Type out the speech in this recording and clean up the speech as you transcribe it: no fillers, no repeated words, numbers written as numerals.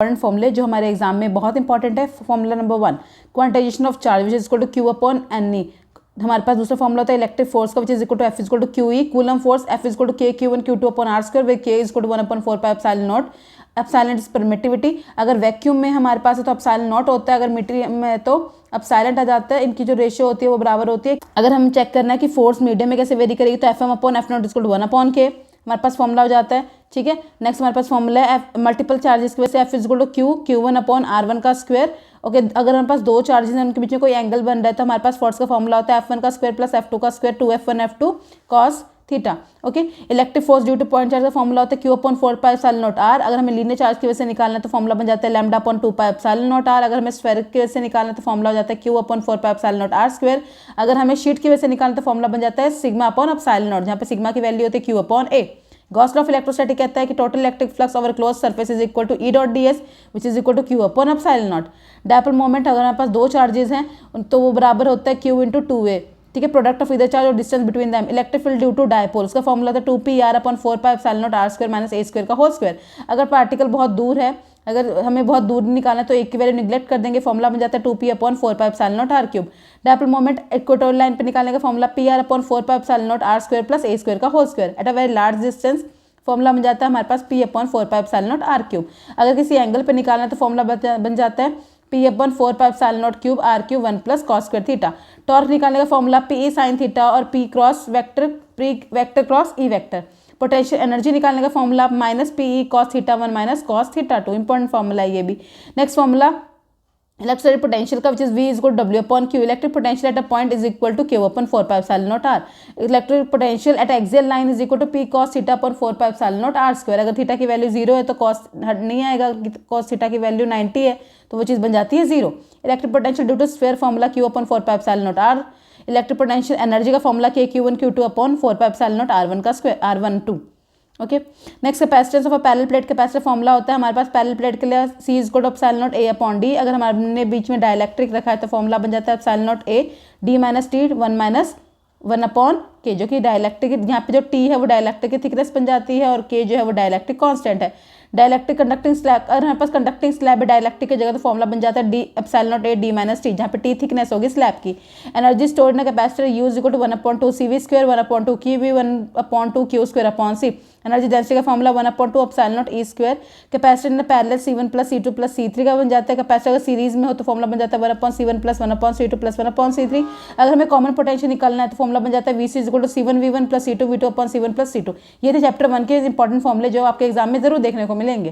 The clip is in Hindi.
इंपॉर्टेंट फॉर्मूले जो हमारे एग्जाम में बहुत इंपॉर्टेंट है। Formula number 1, quantisation of charge which is equal to Q upon N E. हमारे पास दूसरा फॉर्मूला होता है इलेक्ट्रिक फोर्स का which is equal to F is equal to Q E. Coulomb force F is equal to K Q one Q two upon R square, where K is equal to 1 upon 4 pi epsilon nought. Epsilon is permittivity. अगर वैक्यूम में हमारे पास है तो एप्सिलॉन नॉट होता है, अगर मीडियम में है तो एप्सिलॉन आ जाता है। इनकी जो रेशियो होती है वो बराबर होती है। अगर हम चेक करना है कि फोर्स मीडियम में कैसे वेरी करेगी तो F M upon F nought is equal to 1 upon K हमारे पास फॉर्मूला हो जाता है। ठीक है, नेक्स्ट हमारे पास फॉर्मूला है मल्टीपल चार्जेस की वजह से F is equal to Q Q one upon R one का स्क्वायर। ओके, अगर हमारे पास दो चार्जेस हैं उनके बीच में कोई एंगल बन रहा है तो हमारे पास फोर्स का फॉर्मूला होता है एफ1 का स्क्वायर प्लस एफ2 का square 2f1 f2 cos theta. Okay, electric force due to point charge का फॉर्मूला होता है Q upon 4 pi epsilon nought R. अगर हमें लीनियर चार्ज की वजह से निकालना है तो फॉर्मूला बन जाता है lambda upon 2 pi epsilon nought R. अगर हमें स्फेरिक की वजह से निकालना है तो फॉर्मूला हो जाता है Q upon 4 pi epsilon nought R square. अगर हमें शीट की वजह से निकालना तो फॉर्मूला बन जाता है सिग्मा अपॉन एप्सिलॉन नॉट, जहाँ पे सिग्मा की वैल्यू होती है Q upon A. Gauss law of electrostatic कहता है कि total electric flux over close surface is equal to E dot D S which is equal to Q upon epsilon nought. Dipole moment अगर हमारे पास दो चार्जेस हैं तो वो बराबर होता है क्यू इंटू 2a। ठीक है, प्रोडक्ट ऑफ इधर चार्ज और distance between them. Electric field due to dipole, उसका फॉर्मूला था 2p r upon 4 pi epsilon not r square minus a square का होल स्क्वायर। अगर पार्टिकल बहुत दूर है, अगर हमें बहुत दूर निकालना है तो एक की वैल्यू निगलेक्ट कर देंगे, फॉर्मूला बन जाता है 2p upon 4 pi epsilon not r cube. Dipole moment equatorial line पे निकालने का formula pr upon 4 pi epsilon not r square plus a square का whole square at a very large distance. Formula बन जाता है हमारे पास p upon 4 pi epsilon not r cube. अगर किसी एंगल पे निकालना है तो फॉर्मूला बन जाता है p upon 4 pi epsilon nought cube r cube 1 plus cos square theta. Torque निकालने का फॉर्मूला p साइन थीटा और p cross vector cross e vector. Potential energy निकालने का formula minus P E cos theta 1 minus cos theta 2। Important formula है ये भी। नेक्स्ट फॉर्मूला इलेक्ट्रिक पोटेंशियल का which is v is equal to w upon q। Electric potential at a point is equal to q upon 4 pi epsilon not r। Electric potential at axial line is equal to p cos theta upon 4 pi epsilon not r square. अगर थीटा की वैल्यू 0 है तो cos नहीं आएगा, cos थीटा की वैल्यू 90 है तो वो चीज़ बन जाती है 0। Electric potential due to sphere formula q upon 4 pi epsilon not r। Electric potential energy का formula k q1 q2 upon 4 pi epsilon naught r1 का square r12। Okay, next capacitance of a parallel plate capacitor formula होता है हमारे पास पैरेलल प्लेट के लिए c is equal to epsilon naught a upon d। अगर हमारे बीच में डाइलेक्ट्रिक रखा है तो फॉर्मूला बन जाता है epsilon naught a d minus T 1 minus 1 upon के, जो कि डाइलेक्ट्रिक यहाँ पे जो t है वो डाइलेक्ट्रिक की थिकनेस बन जाती है और k जो है वो डाइलेक्ट्रिक कांस्टेंट है। डाइलेक्ट्रिक कंडक्टिंग स्लैब, अगर हमारे पास कंडक्टिंग स्लैब है डाइलेक्ट्रिक की जगह तो फॉर्मूला बन जाता है D epsilon naught a d minus T, जहाँ पे t थिकनेस होगी स्लैब की। Energy stored in capacitor u is equal to 1 upon 2 cv square 1 upon 2 qv 1 upon 2 q square upon c। Energy density का formula 1 upon 2 epsilon not e square. Capacitor in parallel c1 plus c2 plus c3 का बन जाता है। कैपेसिटर अगर सीरीज में हो तो फॉर्मूला बन जाता है 1 upon c1 plus 1 upon c2 plus 1 upon c3। अगर हमें कॉमन पोटेंशियल निकालना है तो फॉर्मूला बन जाता है vc is equal to c1 v1 plus c2 v2 upon c1 plus c2। ये थे चैप्टर 1 के इंपॉर्टेंट फॉर्मूले जो आपके एग्जाम में जरूर देखने को मिलेंगे।